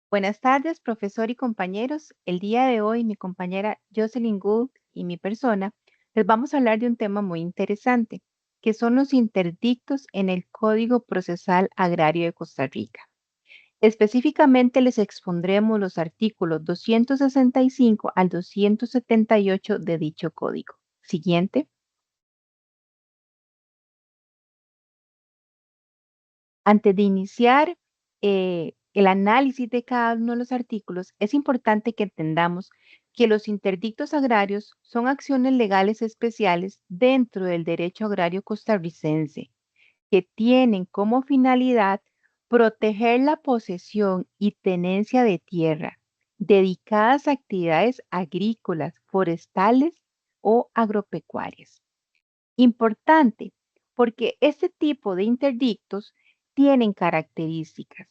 Buenas tardes, profesor y compañeros. El día de hoy, mi compañera Jocelyn Gould y mi persona les vamos a hablar de un tema muy interesante, que son los interdictos en el Código Procesal Agrario de Costa Rica. Específicamente les expondremos los artículos 265 al 278 de dicho código. Siguiente. Antes de iniciar el análisis de cada uno de los artículos, es importante que entendamos que los interdictos agrarios son acciones legales especiales dentro del derecho agrario costarricense que tienen como finalidad proteger la posesión y tenencia de tierra dedicadas a actividades agrícolas, forestales o agropecuarias. Importante, porque este tipo de interdictos tienen características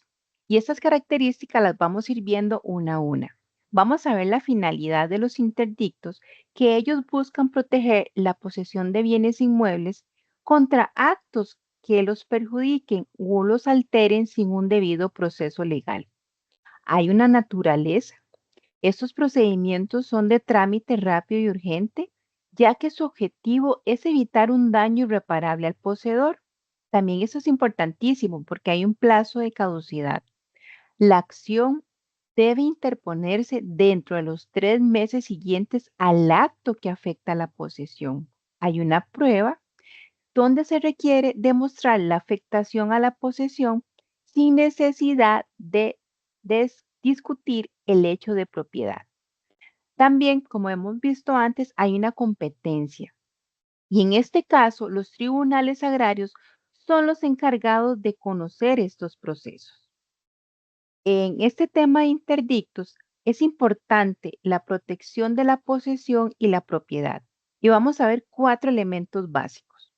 y estas características las vamos a ir viendo una a una. Vamos a ver la finalidad de los interdictos, que ellos buscan proteger la posesión de bienes inmuebles contra actos que los perjudiquen o los alteren sin un debido proceso legal. Hay una naturaleza. Estos procedimientos son de trámite rápido y urgente, ya que su objetivo es evitar un daño irreparable al poseedor. También eso es importantísimo porque hay un plazo de caducidad. La acción debe interponerse dentro de los 3 meses siguientes al acto que afecta la posesión. Hay una prueba donde se requiere demostrar la afectación a la posesión sin necesidad de discutir el hecho de propiedad. También, como hemos visto antes, hay una competencia y en este caso los tribunales agrarios son los encargados de conocer estos procesos. En este tema de interdictos es importante la protección de la posesión y la propiedad. Y vamos a ver 4 elementos básicos.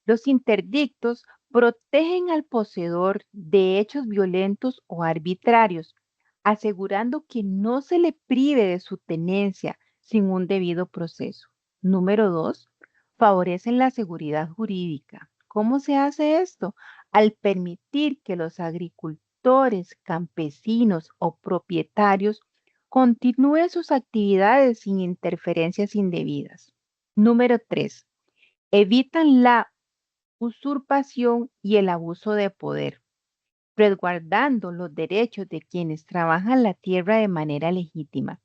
Los interdictos protegen al poseedor de hechos violentos o arbitrarios, asegurando que no se le prive de su tenencia sin un debido proceso. Número 2, favorecen la seguridad jurídica. ¿Cómo se hace esto? Al permitir que los agricultores, campesinos o propietarios continúen sus actividades sin interferencias indebidas. Número 3, evitan la usurpación y el abuso de poder, resguardando los derechos de quienes trabajan la tierra de manera legítima.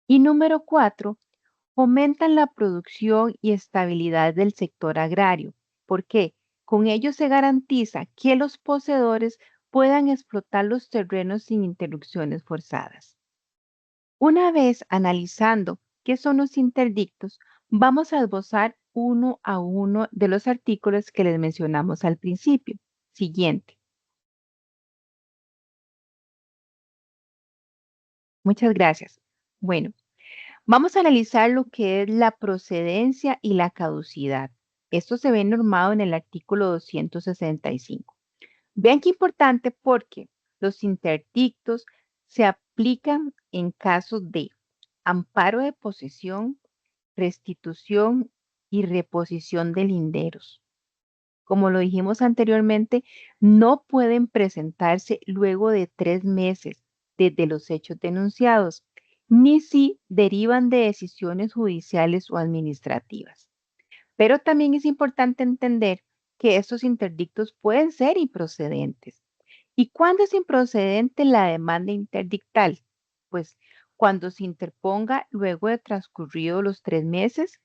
Y número 4, fomentan la producción y estabilidad del sector agrario. ¿Por qué? Con ello se garantiza que los poseedores puedan explotar los terrenos sin interrupciones forzadas. Una vez analizando qué son los interdictos, vamos a esbozar uno a uno de los artículos que les mencionamos al principio. Siguiente. Muchas gracias. Bueno, vamos a analizar lo que es la procedencia y la caducidad. Esto se ve normado en el artículo 265. Vean qué importante porque los interdictos se aplican en casos de amparo de posesión, restitución y reposición de linderos. Como lo dijimos anteriormente, no pueden presentarse luego de 3 meses desde los hechos denunciados, ni si derivan de decisiones judiciales o administrativas. Pero también es importante entender que estos interdictos pueden ser improcedentes. ¿Y cuándo es improcedente la demanda interdictal? Pues cuando se interponga luego de transcurridos los 3 meses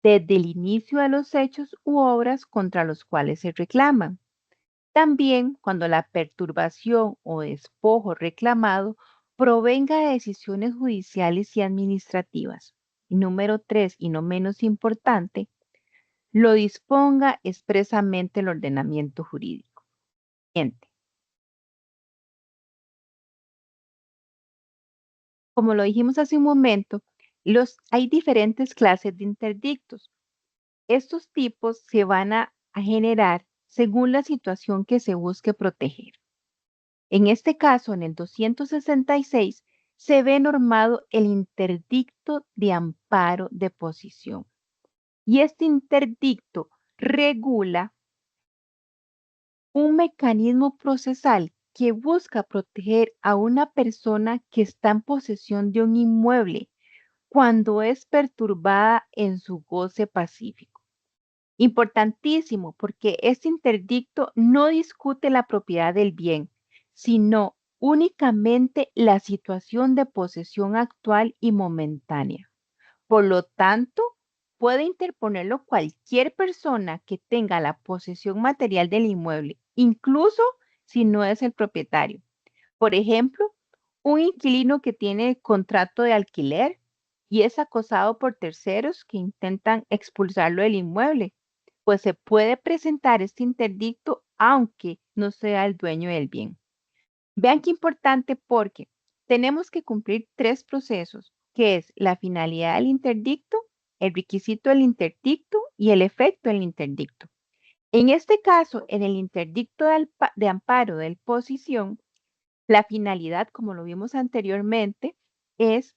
desde el inicio de los hechos u obras contra los cuales se reclaman. También cuando la perturbación o despojo reclamado provenga de decisiones judiciales y administrativas. Y número 3, y no menos importante, lo disponga expresamente el ordenamiento jurídico. Siguiente. Como lo dijimos hace un momento, hay diferentes clases de interdictos. Estos tipos se van a generar según la situación que se busque proteger. En este caso, en el 266, se ve normado el interdicto de amparo de posición. Y este interdicto regula un mecanismo procesal que busca proteger a una persona que está en posesión de un inmueble cuando es perturbada en su goce pacífico. Importantísimo, porque este interdicto no discute la propiedad del bien, sino únicamente la situación de posesión actual y momentánea. Por lo tanto, puede interponerlo cualquier persona que tenga la posesión material del inmueble, incluso si no es el propietario. Por ejemplo, un inquilino que tiene contrato de alquiler y es acosado por terceros que intentan expulsarlo del inmueble, pues se puede presentar este interdicto aunque no sea el dueño del bien. Vean qué importante porque tenemos que cumplir tres procesos, que es la finalidad del interdicto, el requisito del interdicto y el efecto del interdicto. En este caso, en el interdicto de amparo de posición, la finalidad, como lo vimos anteriormente, es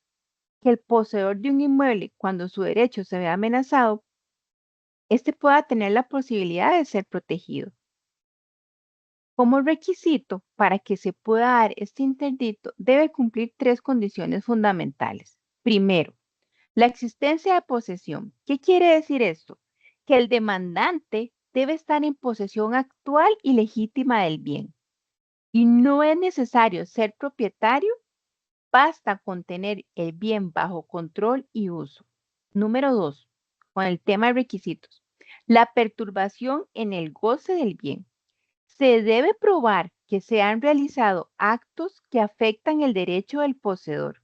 que el poseedor de un inmueble, cuando su derecho se ve amenazado, éste pueda tener la posibilidad de ser protegido. Como requisito para que se pueda dar este interdicto, debe cumplir tres condiciones fundamentales. Primero, la existencia de posesión. ¿Qué quiere decir esto? Que el demandante debe estar en posesión actual y legítima del bien. Y no es necesario ser propietario, basta con tener el bien bajo control y uso. Número 2, con el tema de requisitos. La perturbación en el goce del bien. Se debe probar que se han realizado actos que afectan el derecho del poseedor.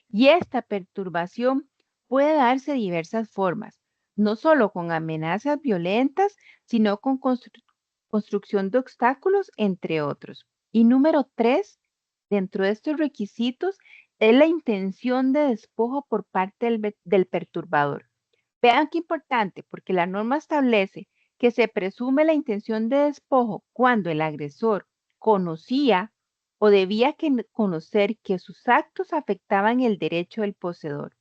Y esta perturbación puede darse de diversas formas, no solo con amenazas violentas, sino con construcción de obstáculos, entre otros. Y número 3, dentro de estos requisitos, es la intención de despojo por parte del perturbador. Vean qué importante, porque la norma establece que se presume la intención de despojo cuando el agresor conocía o debía conocer que sus actos afectaban el derecho del poseedor.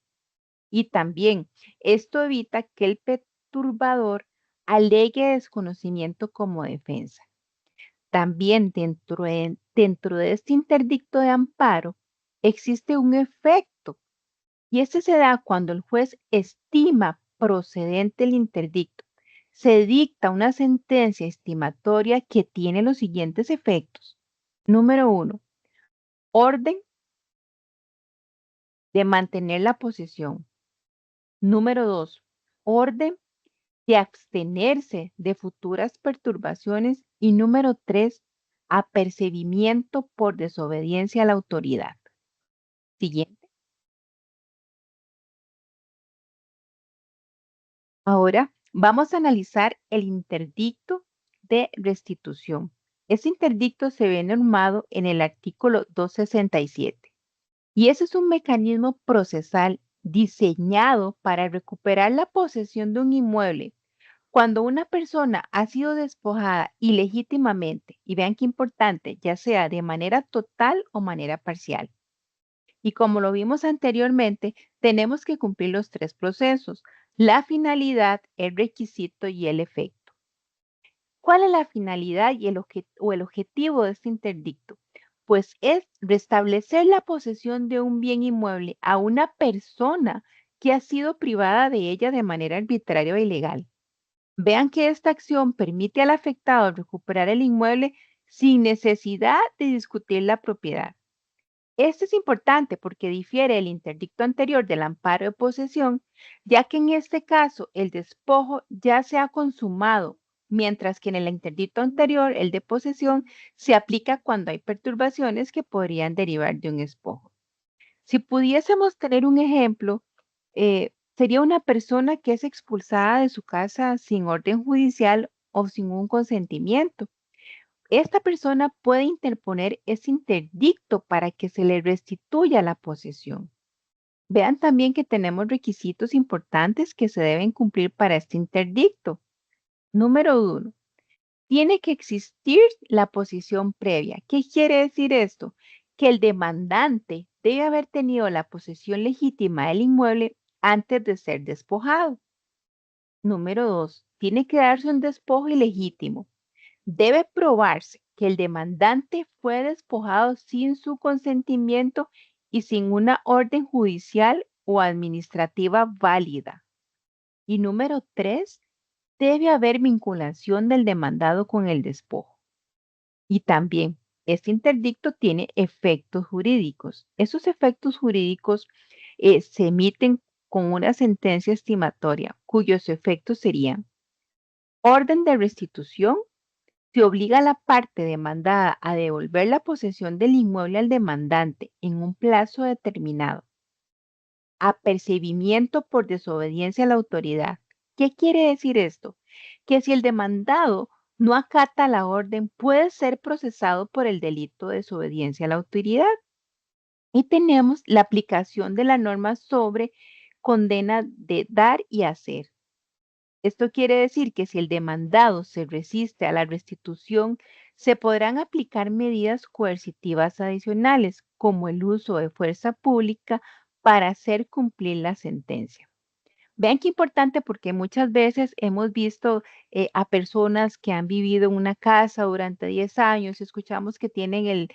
Y también esto evita que el perturbador alegue desconocimiento como defensa. También dentro de este interdicto de amparo existe un efecto y este se da cuando el juez estima procedente el interdicto. Se dicta una sentencia estimatoria que tiene los siguientes efectos. Número 1, orden de mantener la posesión. Número 2, orden de abstenerse de futuras perturbaciones. Y número 3, apercibimiento por desobediencia a la autoridad. Siguiente. Ahora vamos a analizar el interdicto de restitución. Este interdicto se ve normado en el artículo 267 y ese es un mecanismo procesal diseñado para recuperar la posesión de un inmueble cuando una persona ha sido despojada ilegítimamente, y vean qué importante, ya sea de manera total o manera parcial. Y como lo vimos anteriormente, tenemos que cumplir los tres procesos: la finalidad, el requisito y el efecto. ¿Cuál es la finalidad y el objetivo de este interdicto? Pues es restablecer la posesión de un bien inmueble a una persona que ha sido privada de ella de manera arbitraria o ilegal. Vean que esta acción permite al afectado recuperar el inmueble sin necesidad de discutir la propiedad. Esto es importante porque difiere el interdicto anterior del amparo de posesión, ya que en este caso el despojo ya se ha consumado, mientras que en el interdicto anterior, el de posesión, se aplica cuando hay perturbaciones que podrían derivar de un despojo. Si pudiésemos tener un ejemplo, sería una persona que es expulsada de su casa sin orden judicial o sin un consentimiento. Esta persona puede interponer ese interdicto para que se le restituya la posesión. Vean también que tenemos requisitos importantes que se deben cumplir para este interdicto. Número 1, tiene que existir la posesión previa. ¿Qué quiere decir esto? Que el demandante debe haber tenido la posesión legítima del inmueble antes de ser despojado. Número 2, tiene que darse un despojo ilegítimo. Debe probarse que el demandante fue despojado sin su consentimiento y sin una orden judicial o administrativa válida. Y número 3, debe haber vinculación del demandado con el despojo. Y también, este interdicto tiene efectos jurídicos. Esos efectos jurídicos se emiten con una sentencia estimatoria, cuyos efectos serían orden de restitución. Se obliga a la parte demandada a devolver la posesión del inmueble al demandante en un plazo determinado. Apercibimiento por desobediencia a la autoridad. ¿Qué quiere decir esto? Que si el demandado no acata la orden, puede ser procesado por el delito de desobediencia a la autoridad. Y tenemos la aplicación de la norma sobre condena de dar y hacer. Esto quiere decir que si el demandado se resiste a la restitución, se podrán aplicar medidas coercitivas adicionales, como el uso de fuerza pública para hacer cumplir la sentencia. Vean qué importante porque muchas veces hemos visto a personas que han vivido en una casa durante 10 años, escuchamos que tienen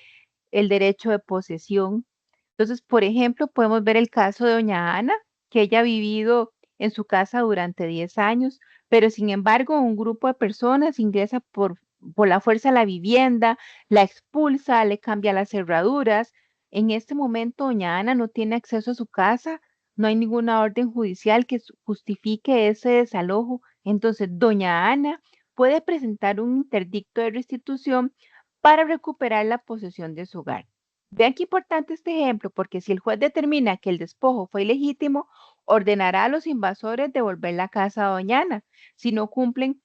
el derecho de posesión. Entonces, por ejemplo, podemos ver el caso de doña Ana, que ella ha vivido en su casa durante 10 años, pero sin embargo, un grupo de personas ingresa por la fuerza a la vivienda, la expulsa, le cambia las cerraduras. En este momento, doña Ana no tiene acceso a su casa, no hay ninguna orden judicial que justifique ese desalojo. Entonces, doña Ana puede presentar un interdicto de restitución para recuperar la posesión de su hogar. Vean qué importante este ejemplo, porque si el juez determina que el despojo fue ilegítimo, ordenará a los invasores devolver la casa a doña Ana. Si no cumplen,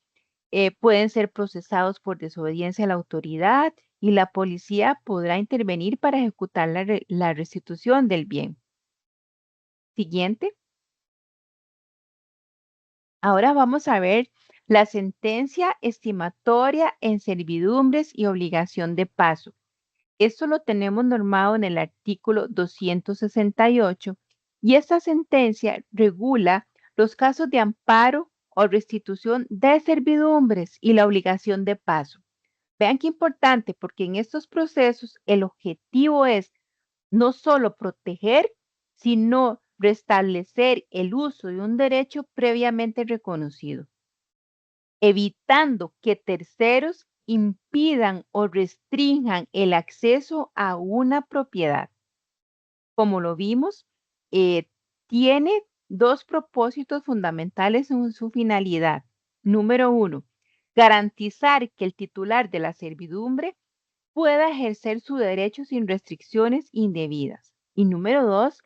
pueden ser procesados por desobediencia a la autoridad y la policía podrá intervenir para ejecutar la restitución del bien. Siguiente. Ahora vamos a ver la sentencia estimatoria en servidumbres y obligación de paso. Esto lo tenemos normado en el artículo 268 y esta sentencia regula los casos de amparo o restitución de servidumbres y la obligación de paso. Vean qué importante, porque en estos procesos el objetivo es no solo proteger, sino restablecer el uso de un derecho previamente reconocido, evitando que terceros impidan o restrinjan el acceso a una propiedad. Como lo vimos, tiene dos propósitos fundamentales en su finalidad. Número uno, garantizar que el titular de la servidumbre pueda ejercer su derecho sin restricciones indebidas. Y número dos,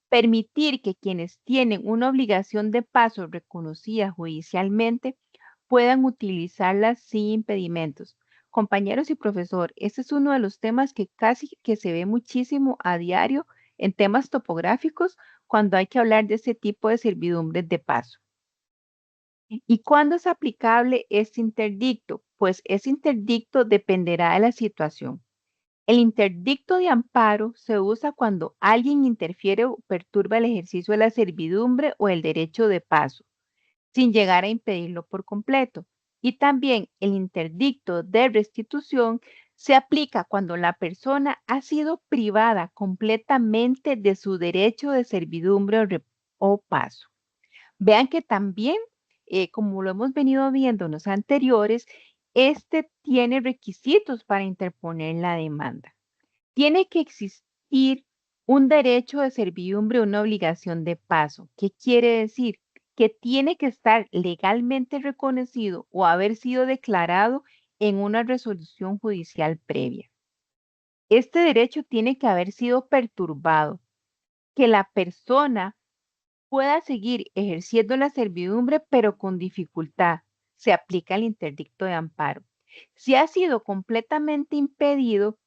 permitir que quienes tienen una obligación de paso reconocida judicialmente puedan utilizarlas sin impedimentos. Compañeros y profesor, este es uno de los temas que casi que se ve muchísimo a diario en temas topográficos cuando hay que hablar de este tipo de servidumbres de paso. ¿Y cuándo es aplicable este interdicto? Pues ese interdicto dependerá de la situación. El interdicto de amparo se usa cuando alguien interfiere o perturba el ejercicio de la servidumbre o el derecho de paso, sin llegar a impedirlo por completo. Y también el interdicto de restitución se aplica cuando la persona ha sido privada completamente de su derecho de servidumbre o paso. Vean que también, como lo hemos venido viendo en los anteriores, este tiene requisitos para interponer la demanda. Tiene que existir un derecho de servidumbre, una obligación de paso. ¿Qué quiere decir? Que tiene que estar legalmente reconocido o haber sido declarado en una resolución judicial previa. Este derecho tiene que haber sido perturbado, que la persona pueda seguir ejerciendo la servidumbre, pero con dificultad. Se aplica el interdicto de amparo. Si ha sido completamente impedido,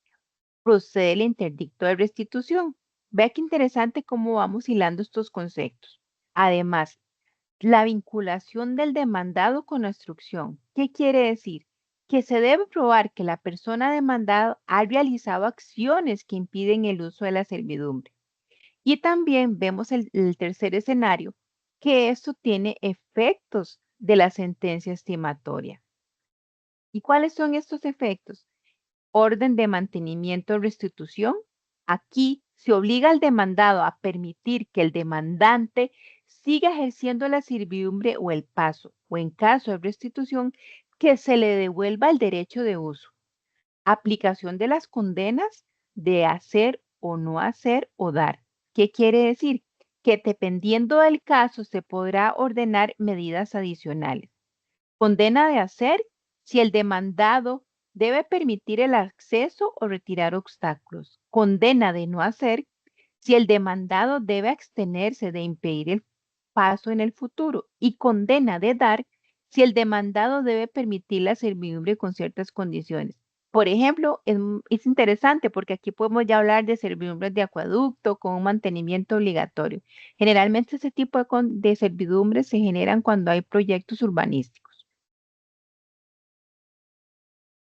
procede el interdicto de restitución. Vea qué interesante cómo vamos hilando estos conceptos. Además, la vinculación del demandado con la instrucción. ¿Qué quiere decir? Que se debe probar que la persona demandada ha realizado acciones que impiden el uso de la servidumbre. Y también vemos el tercer escenario, que esto tiene efectos de la sentencia estimatoria. ¿Y cuáles son estos efectos? orden de mantenimiento o restitución. Aquí se obliga al demandado a permitir que el demandante siga ejerciendo la servidumbre o el paso, o en caso de restitución, que se le devuelva el derecho de uso. Aplicación de las condenas de hacer o no hacer o dar. ¿Qué quiere decir? Que dependiendo del caso se podrá ordenar medidas adicionales. Condena de hacer si el demandado debe permitir el acceso o retirar obstáculos. Condena de no hacer si el demandado debe abstenerse de impedir el paso en el futuro. Y condena de dar si el demandado debe permitir la servidumbre con ciertas condiciones. Por ejemplo, es interesante porque aquí podemos ya hablar de servidumbres de acueducto con un mantenimiento obligatorio. Generalmente ese tipo de servidumbres se generan cuando hay proyectos urbanísticos.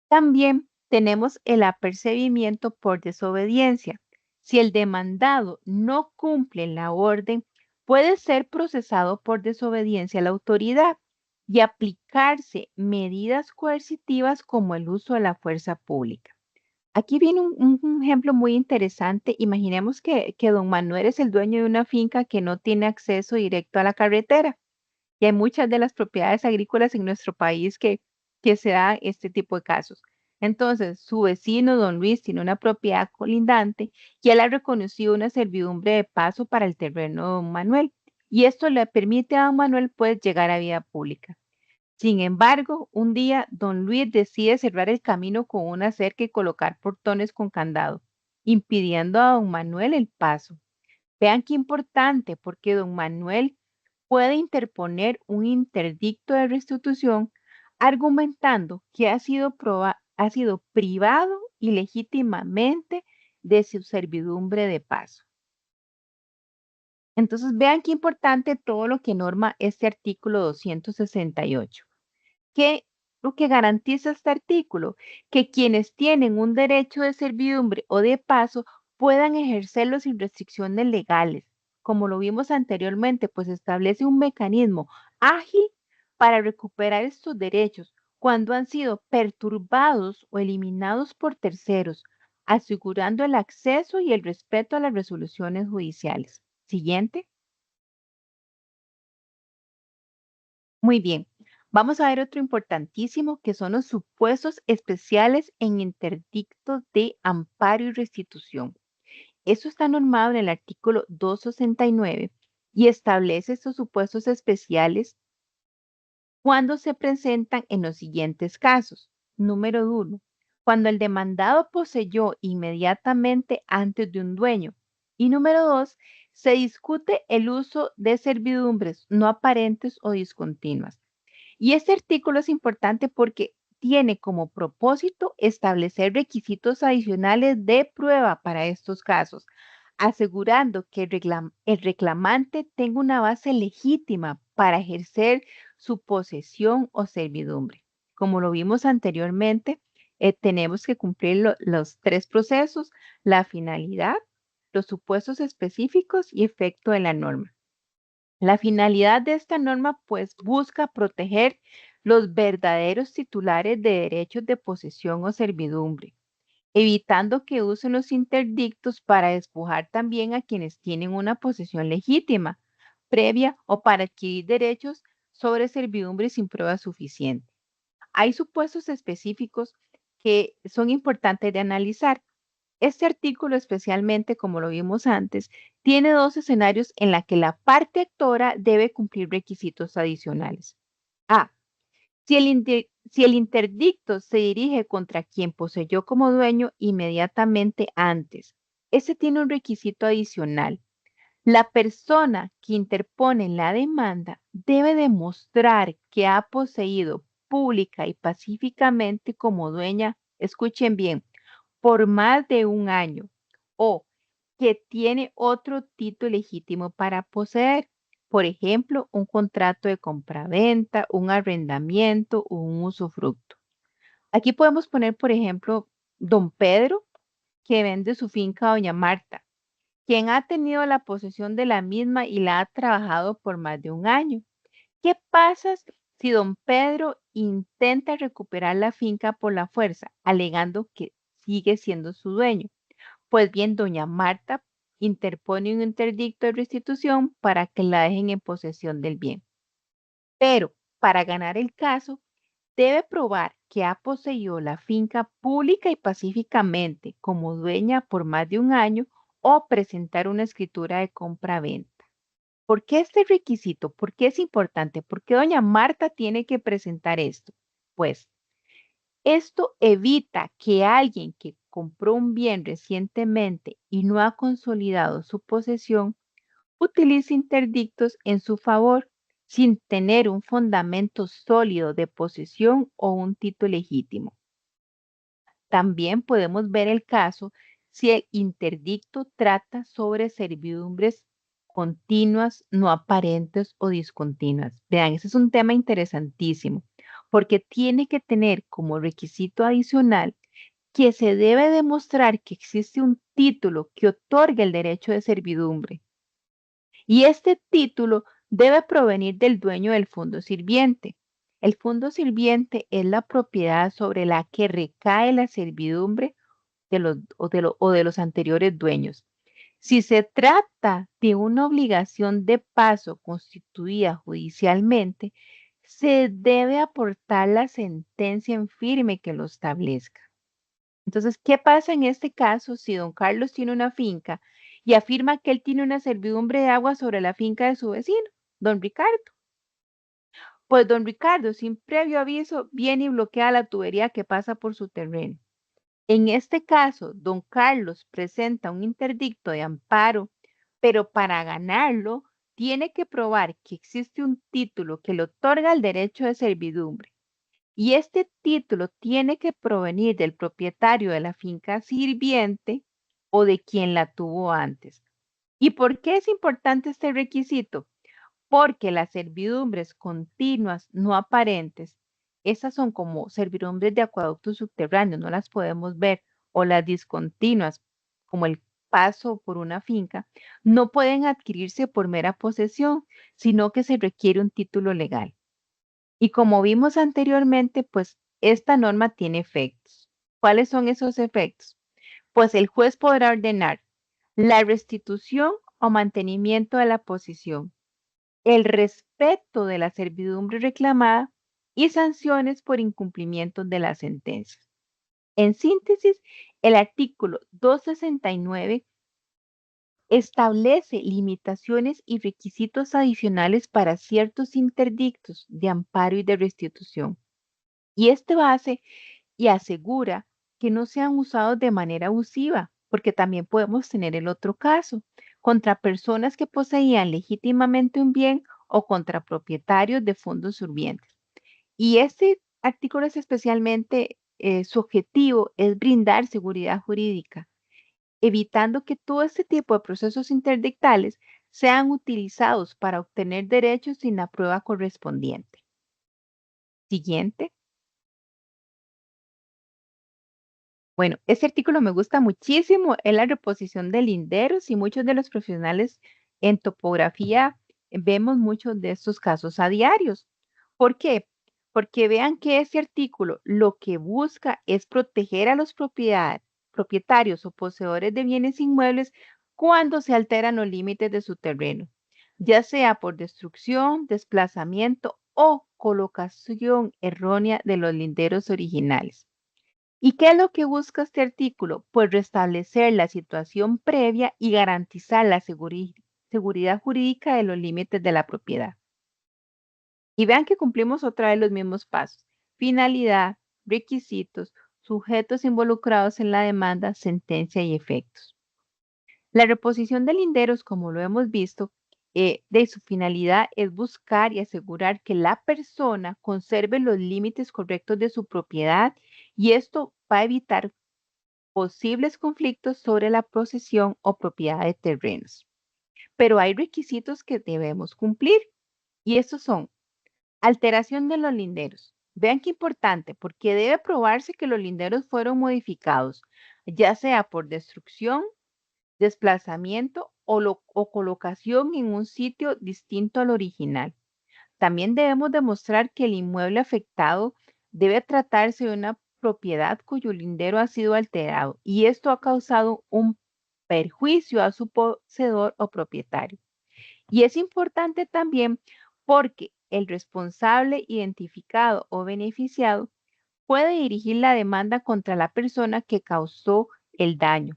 También tenemos el apercibimiento por desobediencia. Si el demandado no cumple la orden, puede ser procesado por desobediencia a la autoridad y aplicarse medidas coercitivas como el uso de la fuerza pública. Aquí viene un ejemplo muy interesante. Imaginemos que don Manuel es el dueño de una finca que no tiene acceso directo a la carretera. Y hay muchas de las propiedades agrícolas en nuestro país que se da este tipo de casos. Entonces, su vecino, don Luis, tiene una propiedad colindante y él ha reconocido una servidumbre de paso para el terreno de don Manuel. Y esto le permite a don Manuel pues llegar a vía pública. Sin embargo, un día don Luis decide cerrar el camino con una cerca y colocar portones con candado, impidiendo a don Manuel el paso. Vean qué importante, porque don Manuel puede interponer un interdicto de restitución argumentando que ha sido privado ilegítimamente de su servidumbre de paso. Entonces, vean qué importante todo lo que norma este artículo 268. ¿Qué lo que garantiza este artículo? Que quienes tienen un derecho de servidumbre o de paso puedan ejercerlo sin restricciones legales. Como lo vimos anteriormente, pues establece un mecanismo ágil para recuperar estos derechos cuando han sido perturbados o eliminados por terceros, asegurando el acceso y el respeto a las resoluciones judiciales. Siguiente. Muy bien. Vamos a ver otro importantísimo que son los supuestos especiales en interdictos de amparo y restitución. Eso está normado en el artículo 269 y establece estos supuestos especiales cuando se presentan en los siguientes casos. Número uno, cuando el demandado poseyó inmediatamente antes de un dueño. Y número dos, se discute el uso de servidumbres no aparentes o discontinuas. Y este artículo es importante porque tiene como propósito establecer requisitos adicionales de prueba para estos casos, asegurando que el reclamante tenga una base legítima para ejercer su posesión o servidumbre. Como lo vimos anteriormente, tenemos que cumplir los tres procesos: la finalidad, los supuestos específicos y efecto de la norma. La finalidad de esta norma, pues, busca proteger los verdaderos titulares de derechos de posesión o servidumbre, evitando que usen los interdictos para despojar también a quienes tienen una posesión legítima, previa o para adquirir derechos sobre servidumbre sin prueba suficiente. Hay supuestos específicos que son importantes de analizar. Este artículo, especialmente como lo vimos antes, tiene dos escenarios en la que la parte actora debe cumplir requisitos adicionales. A. Si el interdicto se dirige contra quien poseyó como dueño inmediatamente antes, ese tiene un requisito adicional. La persona que interpone la demanda debe demostrar que ha poseído pública y pacíficamente como dueña, escuchen bien, por más de un año, o que tiene otro título legítimo para poseer. Por ejemplo, un contrato de compraventa, un arrendamiento o un usufructo. Aquí podemos poner, por ejemplo, don Pedro, que vende su finca a doña Marta, quien ha tenido la posesión de la misma y la ha trabajado por más de un año. ¿Qué pasa si don Pedro intenta recuperar la finca por la fuerza, alegando que sigue siendo su dueño. Pues bien, doña Marta interpone un interdicto de restitución para que la dejen en posesión del bien. Pero para ganar el caso, debe probar que ha poseído la finca pública y pacíficamente como dueña por más de un año o presentar una escritura de compra-venta. ¿Por qué este requisito? ¿Por qué es importante? ¿Por qué doña Marta tiene que presentar esto? Pues esto evita que alguien que compró un bien recientemente y no ha consolidado su posesión utilice interdictos en su favor sin tener un fundamento sólido de posesión o un título legítimo. También podemos ver el caso si el interdicto trata sobre servidumbres continuas, no aparentes o discontinuas. Vean, ese es un tema interesantísimo porque tiene que tener como requisito adicional que se debe demostrar que existe un título que otorga el derecho de servidumbre y este título debe provenir del dueño del fondo sirviente. El fondo sirviente es la propiedad sobre la que recae la servidumbre de los anteriores dueños. Si se trata de una obligación de paso constituida judicialmente, se debe aportar la sentencia en firme que lo establezca. Entonces, ¿qué pasa en este caso si don Carlos tiene una finca y afirma que él tiene una servidumbre de agua sobre la finca de su vecino, don Ricardo? Pues don Ricardo, sin previo aviso, viene y bloquea la tubería que pasa por su terreno. En este caso, don Carlos presenta un interdicto de amparo, pero para ganarlo tiene que probar que existe un título que le otorga el derecho de servidumbre. Y este título tiene que provenir del propietario de la finca sirviente o de quien la tuvo antes. ¿Y por qué es importante este requisito? Porque las servidumbres continuas, no aparentes, esas son como servidumbres de acueductos subterráneos, no las podemos ver, o las discontinuas, como el paso por una finca, no pueden adquirirse por mera posesión, sino que se requiere un título legal. Y como vimos anteriormente, pues esta norma tiene efectos. ¿Cuáles son esos efectos? Pues el juez podrá ordenar la restitución o mantenimiento de la posición, el respeto de la servidumbre reclamada y sanciones por incumplimiento de la sentencia. En síntesis, el artículo 269 establece limitaciones y requisitos adicionales para ciertos interdictos de amparo y de restitución. Y este base y asegura que no sean usados de manera abusiva, porque también podemos tener el otro caso, contra personas que poseían legítimamente un bien o contra propietarios de fondos sirvientes. Y este artículo es especialmente, su objetivo es brindar seguridad jurídica, evitando que todo este tipo de procesos interdictales sean utilizados para obtener derechos sin la prueba correspondiente. Siguiente. Bueno, este artículo me gusta muchísimo, es la reposición de linderos y muchos de los profesionales en topografía vemos muchos de estos casos a diarios. ¿Por qué? Porque vean que este artículo lo que busca es proteger a los propietarios o poseedores de bienes inmuebles cuando se alteran los límites de su terreno, ya sea por destrucción, desplazamiento o colocación errónea de los linderos originales. ¿Y qué es lo que busca este artículo? Pues restablecer la situación previa y garantizar la seguridad jurídica de los límites de la propiedad. Y vean que cumplimos otra vez los mismos pasos. Finalidad, requisitos, sujetos involucrados en la demanda, sentencia y efectos. La reposición de linderos, como lo hemos visto, de su finalidad es buscar y asegurar que la persona conserve los límites correctos de su propiedad y esto va a evitar posibles conflictos sobre la posesión o propiedad de terrenos. Pero hay requisitos que debemos cumplir y estos son alteración de los linderos. Vean qué importante, porque debe probarse que los linderos fueron modificados, ya sea por destrucción, desplazamiento o colocación en un sitio distinto al original. También debemos demostrar que el inmueble afectado debe tratarse de una propiedad cuyo lindero ha sido alterado y esto ha causado un perjuicio a su poseedor o propietario. Y es importante también porque el responsable identificado o beneficiado puede dirigir la demanda contra la persona que causó el daño.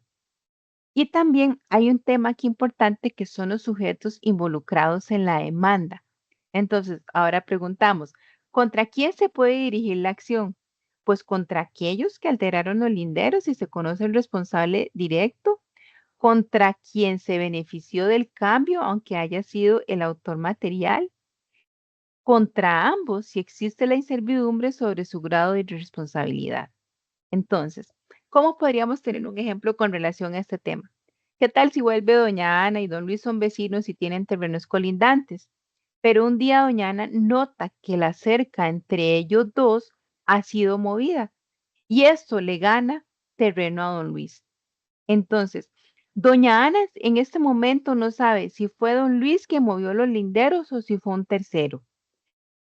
Y también hay un tema aquí importante que son los sujetos involucrados en la demanda. Entonces, ahora preguntamos, ¿contra quién se puede dirigir la acción? Pues contra aquellos que alteraron los linderos y se conoce el responsable directo, contra quien se benefició del cambio, aunque haya sido el autor material, contra ambos si existe la incertidumbre sobre su grado de responsabilidad. Entonces, ¿cómo podríamos tener un ejemplo con relación a este tema? ¿Qué tal si vuelve doña Ana y don Luis son vecinos y tienen terrenos colindantes? Pero un día doña Ana nota que la cerca entre ellos dos ha sido movida y esto le gana terreno a don Luis. Entonces, doña Ana en este momento no sabe si fue don Luis que movió los linderos o si fue un tercero.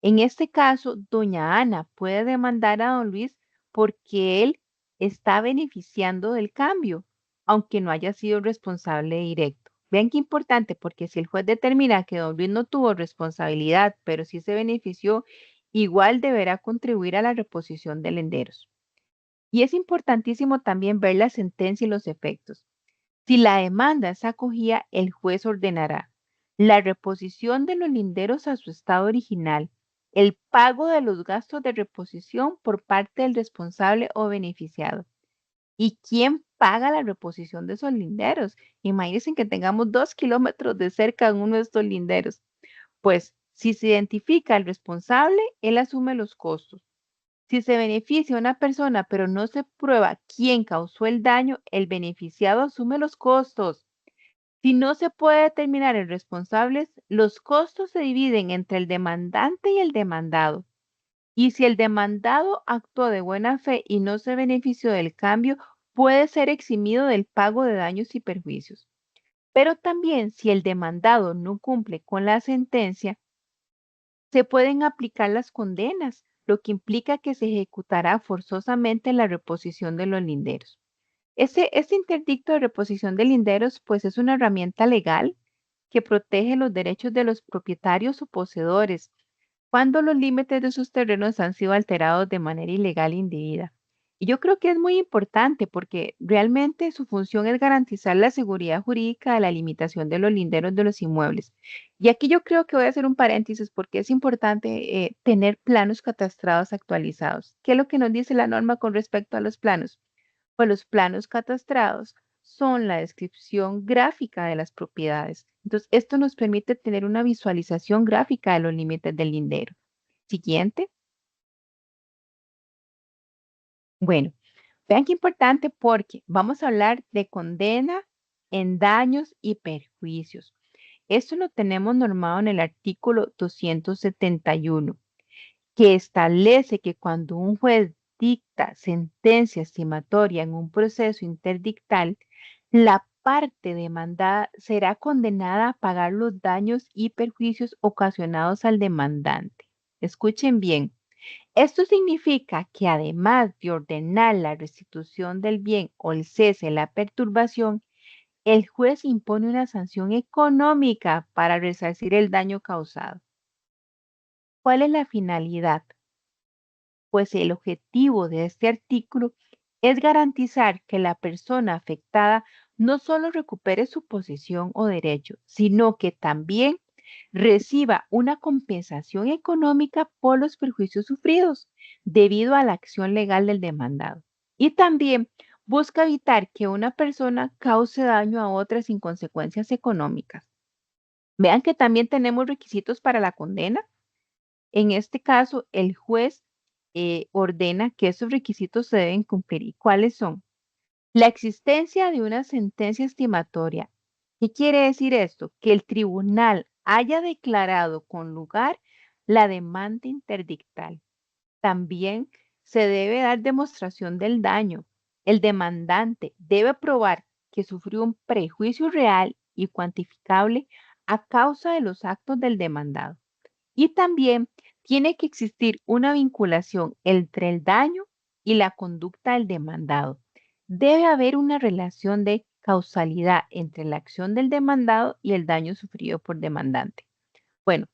En este caso, doña Ana puede demandar a don Luis porque él está beneficiando del cambio, aunque no haya sido responsable directo. Vean qué importante, porque si el juez determina que don Luis no tuvo responsabilidad, pero sí se benefició, igual deberá contribuir a la reposición de linderos. Y es importantísimo también ver la sentencia y los efectos. Si la demanda es acogida, el juez ordenará la reposición de los linderos a su estado original, el pago de los gastos de reposición por parte del responsable o beneficiado. ¿Y quién paga la reposición de esos linderos? Imagínense que tengamos 2 kilómetros de cerca en uno de estos linderos. Pues si se identifica el responsable, él asume los costos. Si se beneficia a una persona, pero no se prueba quién causó el daño, el beneficiado asume los costos. Si no se puede determinar el responsable, los costos se dividen entre el demandante y el demandado. Y si el demandado actuó de buena fe y no se benefició del cambio, puede ser eximido del pago de daños y perjuicios. Pero también si el demandado no cumple con la sentencia, se pueden aplicar las condenas, lo que implica que se ejecutará forzosamente la reposición de los linderos. Este interdicto de reposición de linderos, pues es una herramienta legal que protege los derechos de los propietarios o poseedores cuando los límites de sus terrenos han sido alterados de manera ilegal e indebida. Y yo creo que es muy importante porque realmente su función es garantizar la seguridad jurídica de la limitación de los linderos de los inmuebles. Y aquí yo creo que voy a hacer un paréntesis porque es importante tener planos catastrados actualizados. ¿Qué es lo que nos dice la norma con respecto a los planos? Pues los planos catastrados son la descripción gráfica de las propiedades. Entonces, esto nos permite tener una visualización gráfica de los límites del lindero. Siguiente. Bueno, vean qué importante porque vamos a hablar de condena en daños y perjuicios. Esto lo tenemos normado en el artículo 271, que establece que cuando un juez dicta sentencia estimatoria en un proceso interdictal, la parte demandada será condenada a pagar los daños y perjuicios ocasionados al demandante. Escuchen bien. Esto significa que además de ordenar la restitución del bien o el cese de la perturbación, el juez impone una sanción económica para resarcir el daño causado. ¿Cuál es la finalidad? Pues el objetivo de este artículo es garantizar que la persona afectada no solo recupere su posesión o derecho, sino que también reciba una compensación económica por los perjuicios sufridos debido a la acción legal del demandado. Y también busca evitar que una persona cause daño a otra sin consecuencias económicas. Vean que también tenemos requisitos para la condena. En este caso, el juez ordena que esos requisitos se deben cumplir. ¿Y cuáles son? La existencia de una sentencia estimatoria. ¿Qué quiere decir esto? Que el tribunal haya declarado con lugar la demanda interdictal. También se debe dar demostración del daño. El demandante debe probar que sufrió un prejuicio real y cuantificable a causa de los actos del demandado. Y también tiene que existir una vinculación entre el daño y la conducta del demandado. Debe haber una relación de causalidad entre la acción del demandado y el daño sufrido por demandante. Bueno,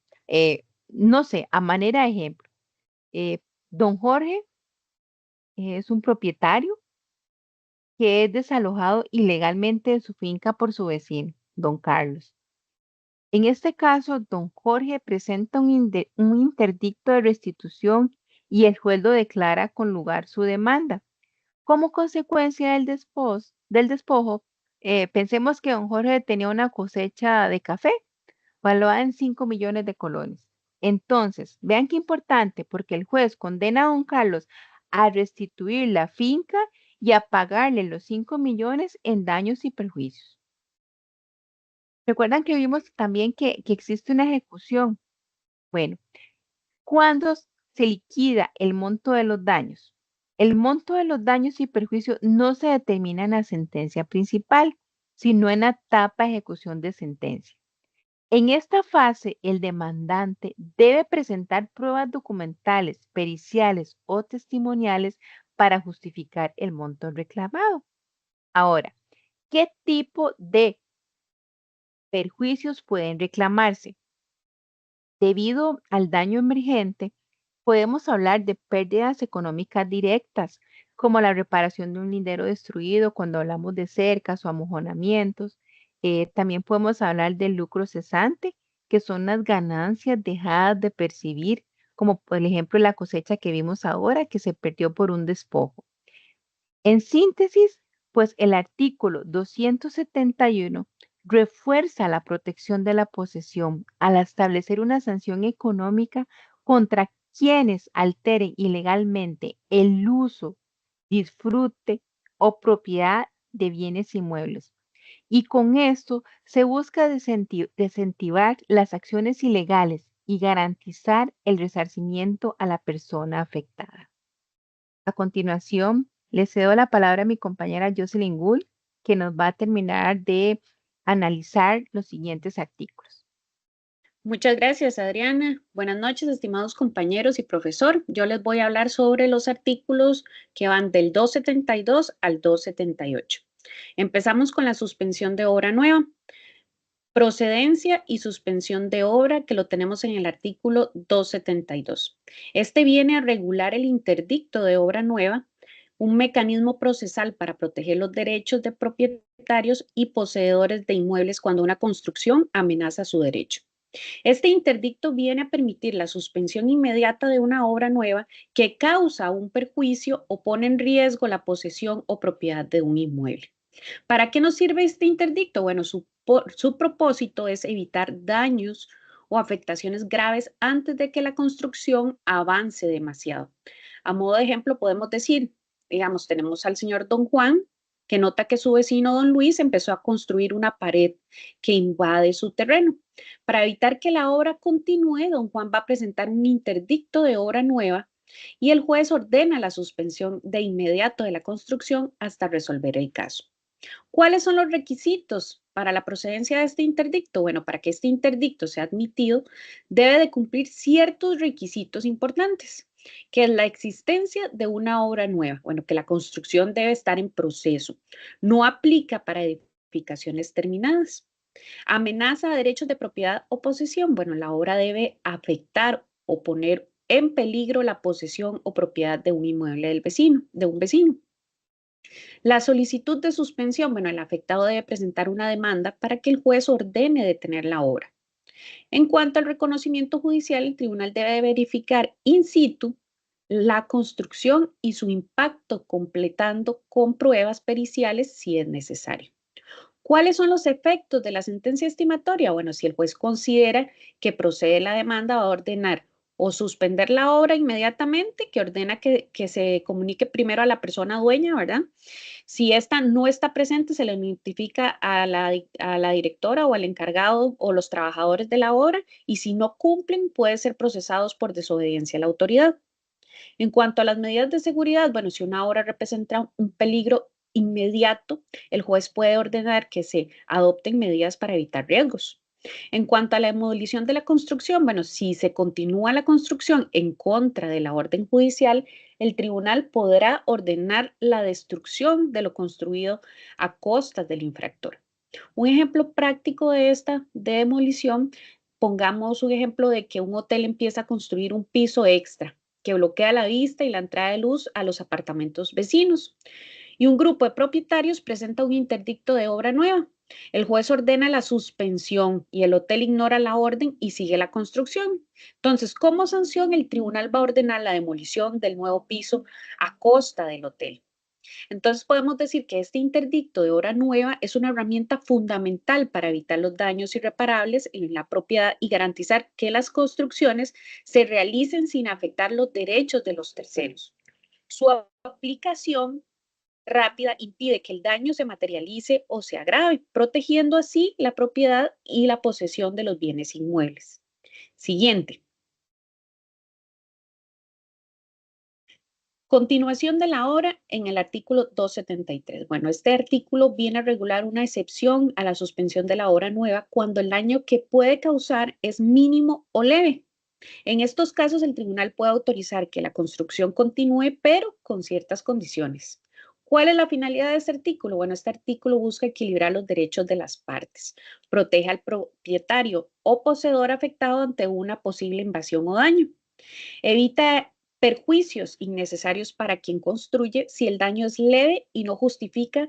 no sé, a manera de ejemplo, eh, don Jorge es un propietario que es desalojado ilegalmente de su finca por su vecino, don Carlos. En este caso, don Jorge presenta un interdicto de restitución y el juez lo declara con lugar su demanda. Como consecuencia del despojo, pensemos que don Jorge tenía una cosecha de café valuada en 5 millones de colones. Entonces, vean qué importante, porque el juez condena a don Carlos a restituir la finca y a pagarle los 5 millones en daños y perjuicios. Recuerdan que vimos también que existe una ejecución. Bueno, ¿cuándo se liquida el monto de los daños? El monto de los daños y perjuicios no se determina en la sentencia principal, sino en la etapa de ejecución de sentencia. En esta fase, el demandante debe presentar pruebas documentales, periciales o testimoniales para justificar el monto reclamado. Ahora, ¿qué tipo de perjuicios pueden reclamarse? Debido al daño emergente, podemos hablar de pérdidas económicas directas, como la reparación de un lindero destruido cuando hablamos de cercas o amojonamientos. También podemos hablar del lucro cesante, que son las ganancias dejadas de percibir, como por ejemplo la cosecha que vimos ahora, que se perdió por un despojo. En síntesis, pues el artículo 271 refuerza la protección de la posesión al establecer una sanción económica contra quienes alteren ilegalmente el uso, disfrute o propiedad de bienes inmuebles. Y con esto se busca desincentivar las acciones ilegales y garantizar el resarcimiento a la persona afectada. A continuación, le cedo la palabra a mi compañera Jocelyn Gould, que nos va a terminar de analizar los siguientes artículos. Muchas gracias, Adriana. Buenas noches, estimados compañeros y profesor. Yo les voy a hablar sobre los artículos que van del 272 al 278. Empezamos con la suspensión de obra nueva. Procedencia y suspensión de obra, que lo tenemos en el artículo 272. Este viene a regular el interdicto de obra nueva, un mecanismo procesal para proteger los derechos de propietarios y poseedores de inmuebles cuando una construcción amenaza su derecho. Este interdicto viene a permitir la suspensión inmediata de una obra nueva que causa un perjuicio o pone en riesgo la posesión o propiedad de un inmueble. ¿Para qué nos sirve este interdicto? Bueno, su propósito es evitar daños o afectaciones graves antes de que la construcción avance demasiado. A modo de ejemplo, podemos decir, digamos, tenemos al señor Don Juan, que nota que su vecino Don Luis empezó a construir una pared que invade su terreno. Para evitar que la obra continúe, Don Juan va a presentar un interdicto de obra nueva y el juez ordena la suspensión de inmediato de la construcción hasta resolver el caso. ¿Cuáles son los requisitos para la procedencia de este interdicto? Bueno, para que este interdicto sea admitido, debe de cumplir ciertos requisitos importantes, que es la existencia de una obra nueva. Bueno, que la construcción debe estar en proceso. No aplica para edificaciones terminadas. Amenaza a derechos de propiedad o posesión. Bueno, la obra debe afectar o poner en peligro la posesión o propiedad de un inmueble del vecino, de un vecino. La solicitud de suspensión, bueno, el afectado debe presentar una demanda para que el juez ordene detener la obra. En cuanto al reconocimiento judicial, el tribunal debe verificar in situ la construcción y su impacto, completando con pruebas periciales si es necesario. ¿Cuáles son los efectos de la sentencia estimatoria? Bueno, si el juez considera que procede la demanda, va a ordenar o suspender la obra inmediatamente, que ordena que se comunique primero a la persona dueña, ¿verdad? Si esta no está presente, se le notifica a la directora o al encargado o los trabajadores de la obra, y si no cumplen, pueden ser procesados por desobediencia a la autoridad. En cuanto a las medidas de seguridad, bueno, si una obra representa un peligro inmediato, el juez puede ordenar que se adopten medidas para evitar riesgos. En cuanto a la demolición de la construcción, bueno, si se continúa la construcción en contra de la orden judicial, el tribunal podrá ordenar la destrucción de lo construido a costas del infractor. Un ejemplo práctico de esta demolición, pongamos un ejemplo de que un hotel empieza a construir un piso extra que bloquea la vista y la entrada de luz a los apartamentos vecinos. Y un grupo de propietarios presenta un interdicto de obra nueva. El juez ordena la suspensión y el hotel ignora la orden y sigue la construcción. Entonces, como sanción, el tribunal va a ordenar la demolición del nuevo piso a costa del hotel. Entonces, podemos decir que este interdicto de obra nueva es una herramienta fundamental para evitar los daños irreparables en la propiedad y garantizar que las construcciones se realicen sin afectar los derechos de los terceros. Su aplicación rápida impide que el daño se materialice o se agrave, protegiendo así la propiedad y la posesión de los bienes inmuebles. Siguiente. Continuación de la obra en el artículo 273. Bueno, este artículo viene a regular una excepción a la suspensión de la obra nueva cuando el daño que puede causar es mínimo o leve. En estos casos, el tribunal puede autorizar que la construcción continúe, pero con ciertas condiciones. ¿Cuál es la finalidad de este artículo? Bueno, este artículo busca equilibrar los derechos de las partes, protege al propietario o poseedor afectado ante una posible invasión o daño, evita perjuicios innecesarios para quien construye si el daño es leve y no justifica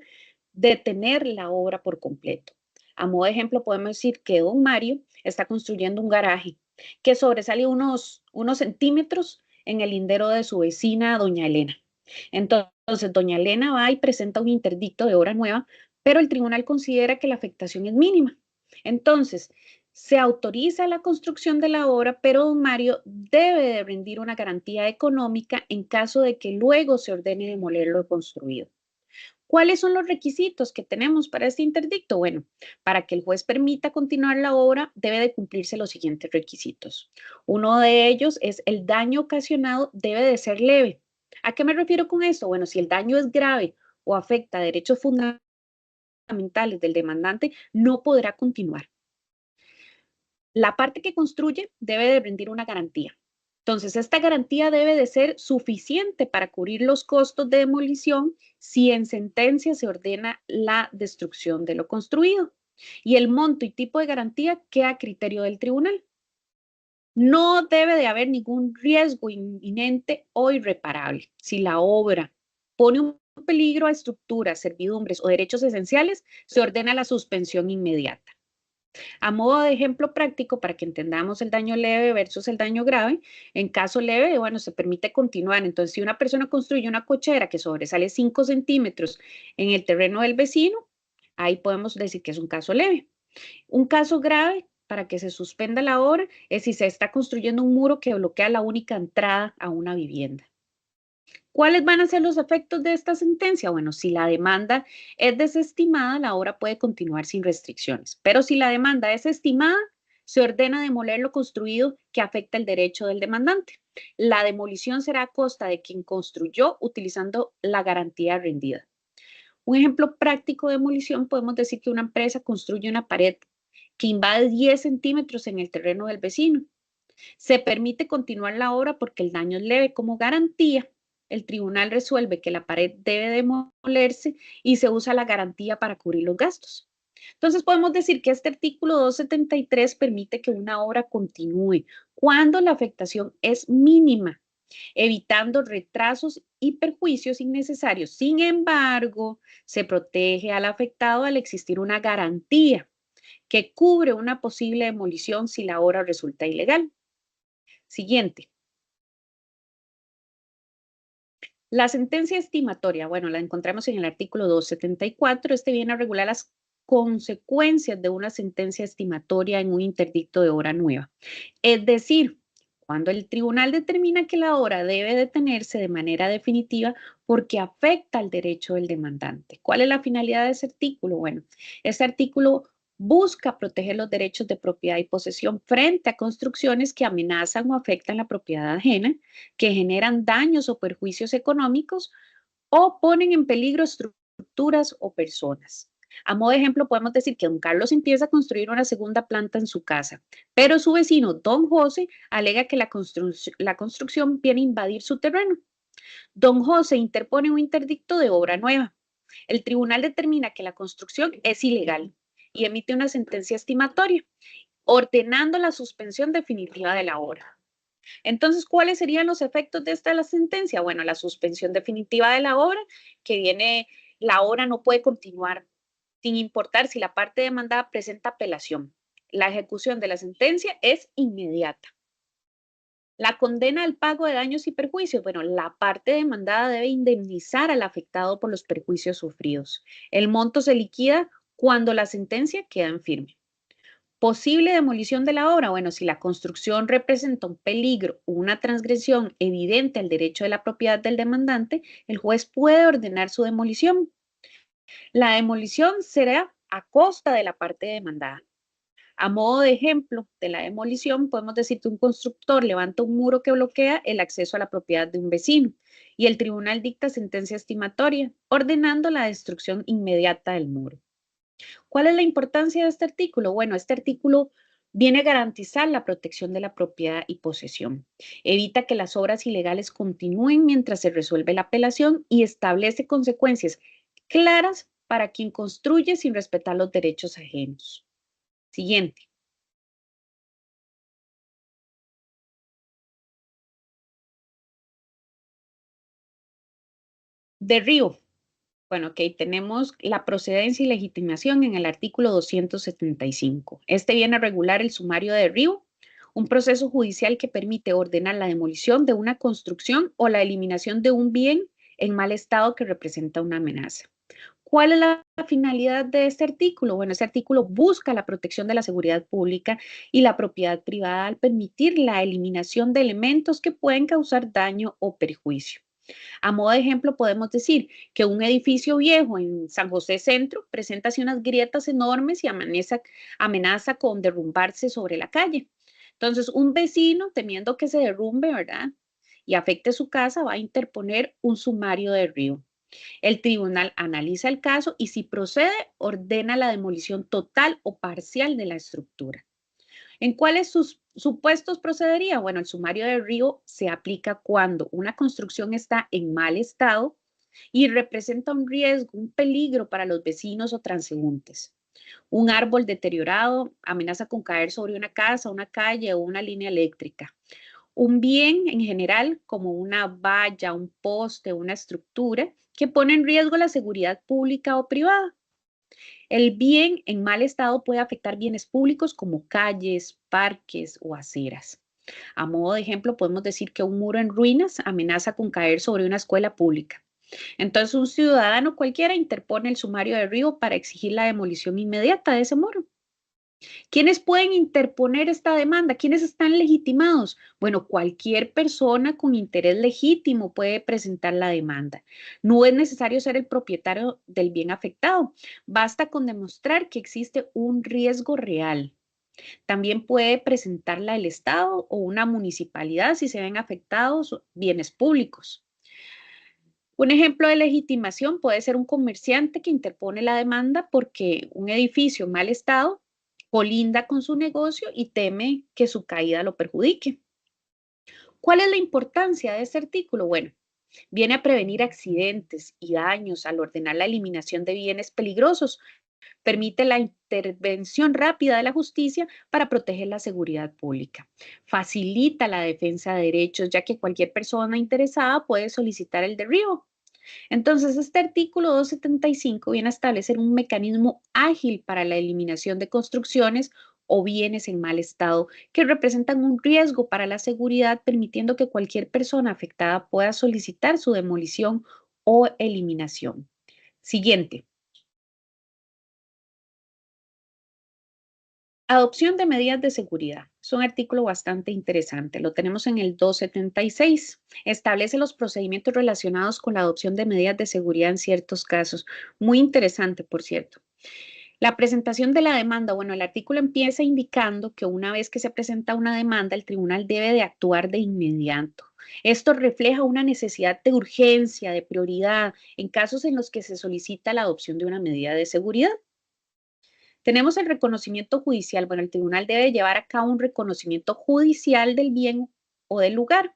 detener la obra por completo. A modo de ejemplo, podemos decir que don Mario está construyendo un garaje que sobresale unos centímetros en el lindero de su vecina, doña Elena. Entonces, doña Elena va y presenta un interdicto de obra nueva, pero el tribunal considera que la afectación es mínima. Entonces, se autoriza la construcción de la obra, pero don Mario debe de rendir una garantía económica en caso de que luego se ordene demoler lo construido. ¿Cuáles son los requisitos que tenemos para este interdicto? Bueno, para que el juez permita continuar la obra, debe de cumplirse los siguientes requisitos. Uno de ellos es el daño ocasionado debe de ser leve. ¿A qué me refiero con esto? Bueno, si el daño es grave o afecta derechos fundamentales del demandante, no podrá continuar. La parte que construye debe de rendir una garantía. Entonces, esta garantía debe de ser suficiente para cubrir los costos de demolición si en sentencia se ordena la destrucción de lo construido. Y el monto y tipo de garantía queda a criterio del tribunal. No debe de haber ningún riesgo inminente o irreparable. Si la obra pone un peligro a estructuras, servidumbres o derechos esenciales, se ordena la suspensión inmediata. A modo de ejemplo práctico, para que entendamos el daño leve versus el daño grave, en caso leve, bueno, se permite continuar. Entonces, si una persona construye una cochera que sobresale 5 centímetros en el terreno del vecino, ahí podemos decir que es un caso leve. Un caso grave para que se suspenda la obra es si se está construyendo un muro que bloquea la única entrada a una vivienda. ¿Cuáles van a ser los efectos de esta sentencia? Bueno, si la demanda es desestimada, la obra puede continuar sin restricciones, pero si la demanda es estimada, se ordena demoler lo construido que afecta el derecho del demandante. La demolición será a costa de quien construyó utilizando la garantía rendida. Un ejemplo práctico de demolición, podemos decir que una empresa construye una pared que invade 10 centímetros en el terreno del vecino. Se permite continuar la obra porque el daño es leve. Como garantía, el tribunal resuelve que la pared debe demolerse y se usa la garantía para cubrir los gastos. Entonces podemos decir que este artículo 273 permite que una obra continúe cuando la afectación es mínima, evitando retrasos y perjuicios innecesarios. Sin embargo, se protege al afectado al existir una garantía que cubre una posible demolición si la obra resulta ilegal. Siguiente. La sentencia estimatoria, bueno, la encontramos en el artículo 274. Este viene a regular las consecuencias de una sentencia estimatoria en un interdicto de obra nueva. Es decir, cuando el tribunal determina que la obra debe detenerse de manera definitiva porque afecta al derecho del demandante. ¿Cuál es la finalidad de ese artículo? Bueno, este artículo busca proteger los derechos de propiedad y posesión frente a construcciones que amenazan o afectan la propiedad ajena, que generan daños o perjuicios económicos o ponen en peligro estructuras o personas. A modo de ejemplo, podemos decir que don Carlos empieza a construir una segunda planta en su casa, pero su vecino, don José, alega que la construcción viene a invadir su terreno. Don José interpone un interdicto de obra nueva. El tribunal determina que la construcción es ilegal y emite una sentencia estimatoria, ordenando la suspensión definitiva de la obra. Entonces, ¿cuáles serían los efectos de esta la sentencia? Bueno, la suspensión definitiva de la obra, la obra no puede continuar, sin importar si la parte demandada presenta apelación. La ejecución de la sentencia es inmediata. La condena al pago de daños y perjuicios. Bueno, la parte demandada debe indemnizar al afectado por los perjuicios sufridos. El monto se liquida cuando la sentencia queda en firme. Posible demolición de la obra. Bueno, si la construcción representa un peligro o una transgresión evidente al derecho de la propiedad del demandante, el juez puede ordenar su demolición. La demolición será a costa de la parte demandada. A modo de ejemplo de la demolición, podemos decir que un constructor levanta un muro que bloquea el acceso a la propiedad de un vecino y el tribunal dicta sentencia estimatoria, ordenando la destrucción inmediata del muro. ¿Cuál es la importancia de este artículo? Bueno, este artículo viene a garantizar la protección de la propiedad y posesión. Evita que las obras ilegales continúen mientras se resuelve la apelación y establece consecuencias claras para quien construye sin respetar los derechos ajenos. Siguiente. Derribo. Bueno, ok, tenemos la procedencia y legitimación en el artículo 275. Este viene a regular el sumario de derribo, un proceso judicial que permite ordenar la demolición de una construcción o la eliminación de un bien en mal estado que representa una amenaza. ¿Cuál es la finalidad de este artículo? Bueno, este artículo busca la protección de la seguridad pública y la propiedad privada al permitir la eliminación de elementos que pueden causar daño o perjuicio. A modo de ejemplo, podemos decir que un edificio viejo en San José Centro presenta así unas grietas enormes y amenaza con derrumbarse sobre la calle. Entonces, un vecino, temiendo que se derrumbe, ¿verdad? Y afecte su casa, va a interponer un sumario de derribo. El tribunal analiza el caso y si procede, ordena la demolición total o parcial de la estructura. ¿En cuáles supuestos procedería? Bueno, el sumario de derribo se aplica cuando una construcción está en mal estado y representa un riesgo, un peligro para los vecinos o transeúntes. Un árbol deteriorado amenaza con caer sobre una casa, una calle o una línea eléctrica. Un bien en general, como una valla, un poste, una estructura, que pone en riesgo la seguridad pública o privada. El bien en mal estado puede afectar bienes públicos como calles, parques o aceras. A modo de ejemplo, podemos decir que un muro en ruinas amenaza con caer sobre una escuela pública. Entonces, un ciudadano cualquiera interpone el sumario de derribo para exigir la demolición inmediata de ese muro. ¿Quiénes pueden interponer esta demanda? ¿Quiénes están legitimados? Bueno, cualquier persona con interés legítimo puede presentar la demanda. No es necesario ser el propietario del bien afectado. Basta con demostrar que existe un riesgo real. También puede presentarla el Estado o una municipalidad si se ven afectados bienes públicos. Un ejemplo de legitimación puede ser un comerciante que interpone la demanda porque un edificio en mal estado colinda con su negocio y teme que su caída lo perjudique. ¿Cuál es la importancia de este artículo? Bueno, viene a prevenir accidentes y daños al ordenar la eliminación de bienes peligrosos. Permite la intervención rápida de la justicia para proteger la seguridad pública. Facilita la defensa de derechos, ya que cualquier persona interesada puede solicitar el derribo. Entonces, este artículo 275 viene a establecer un mecanismo ágil para la eliminación de construcciones o bienes en mal estado que representan un riesgo para la seguridad, permitiendo que cualquier persona afectada pueda solicitar su demolición o eliminación. Siguiente. Adopción de medidas de seguridad. Es un artículo bastante interesante. Lo tenemos en el 276. Establece los procedimientos relacionados con la adopción de medidas de seguridad en ciertos casos. Muy interesante, por cierto. La presentación de la demanda. Bueno, el artículo empieza indicando que una vez que se presenta una demanda, el tribunal debe de actuar de inmediato. Esto refleja una necesidad de urgencia, de prioridad, en casos en los que se solicita la adopción de una medida de seguridad. Tenemos el reconocimiento judicial. Bueno, el tribunal debe llevar a cabo un reconocimiento judicial del bien o del lugar.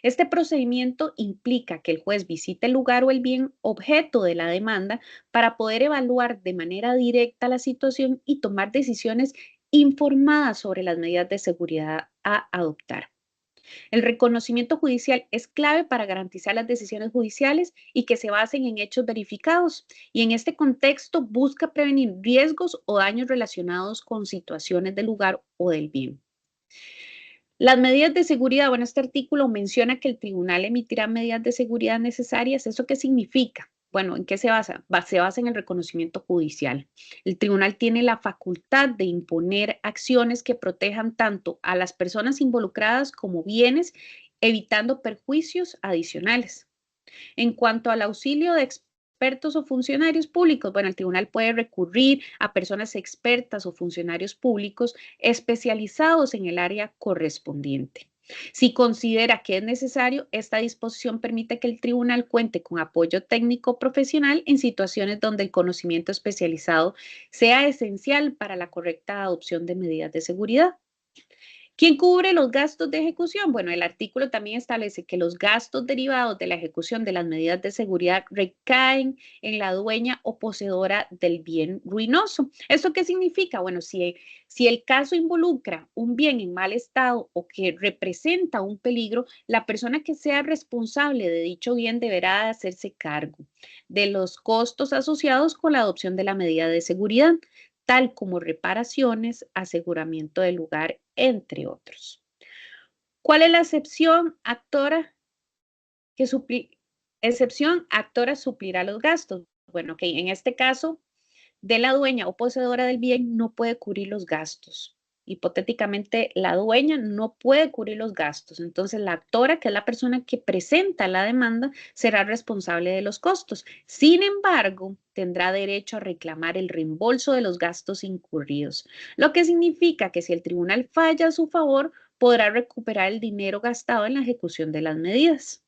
Este procedimiento implica que el juez visite el lugar o el bien objeto de la demanda para poder evaluar de manera directa la situación y tomar decisiones informadas sobre las medidas de seguridad a adoptar. El reconocimiento judicial es clave para garantizar las decisiones judiciales y que se basen en hechos verificados, y en este contexto busca prevenir riesgos o daños relacionados con situaciones del lugar o del bien. Las medidas de seguridad, bueno, este artículo menciona que el tribunal emitirá medidas de seguridad necesarias. ¿Eso qué significa? Bueno, ¿en qué se basa? Se basa en el reconocimiento judicial. El tribunal tiene la facultad de imponer acciones que protejan tanto a las personas involucradas como bienes, evitando perjuicios adicionales. En cuanto al auxilio de expertos o funcionarios públicos, bueno, el tribunal puede recurrir a personas expertas o funcionarios públicos especializados en el área correspondiente. Si considera que es necesario, esta disposición permite que el tribunal cuente con apoyo técnico profesional en situaciones donde el conocimiento especializado sea esencial para la correcta adopción de medidas de seguridad. ¿Quién cubre los gastos de ejecución? Bueno, el artículo también establece que los gastos derivados de la ejecución de las medidas de seguridad recaen en la dueña o poseedora del bien ruinoso. ¿Esto qué significa? Bueno, si el caso involucra un bien en mal estado o que representa un peligro, la persona que sea responsable de dicho bien deberá hacerse cargo de los costos asociados con la adopción de la medida de seguridad, tal como reparaciones, aseguramiento del lugar, entre otros. ¿Cuál es la excepción? Que excepción, actora suplirá los gastos. Bueno, ok, en este caso, de la dueña o poseedora del bien no puede cubrir los gastos. Hipotéticamente, la dueña no puede cubrir los gastos. Entonces, la actora, que es la persona que presenta la demanda, será responsable de los costos. Sin embargo, tendrá derecho a reclamar el reembolso de los gastos incurridos, lo que significa que si el tribunal falla a su favor, podrá recuperar el dinero gastado en la ejecución de las medidas.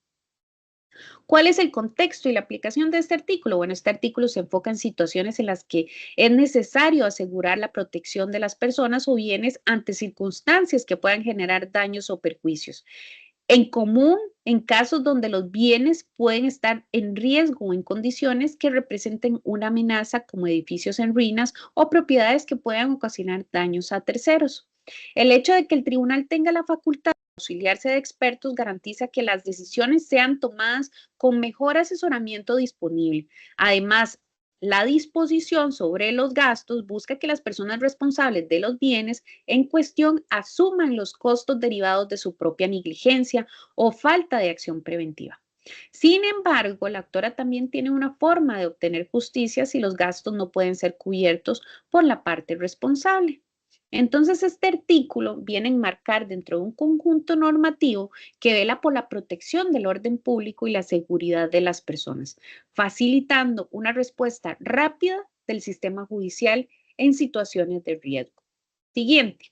¿Cuál es el contexto y la aplicación de este artículo? Bueno, este artículo se enfoca en situaciones en las que es necesario asegurar la protección de las personas o bienes ante circunstancias que puedan generar daños o perjuicios. En común, en casos donde los bienes pueden estar en riesgo o en condiciones que representen una amenaza, como edificios en ruinas o propiedades que puedan ocasionar daños a terceros. El hecho de que el tribunal tenga la facultad de auxiliarse de expertos garantiza que las decisiones sean tomadas con mejor asesoramiento disponible. Además, la disposición sobre los gastos busca que las personas responsables de los bienes en cuestión asuman los costos derivados de su propia negligencia o falta de acción preventiva. Sin embargo, la actora también tiene una forma de obtener justicia si los gastos no pueden ser cubiertos por la parte responsable. Entonces, este artículo viene a enmarcar dentro de un conjunto normativo que vela por la protección del orden público y la seguridad de las personas, facilitando una respuesta rápida del sistema judicial en situaciones de riesgo. Siguiente.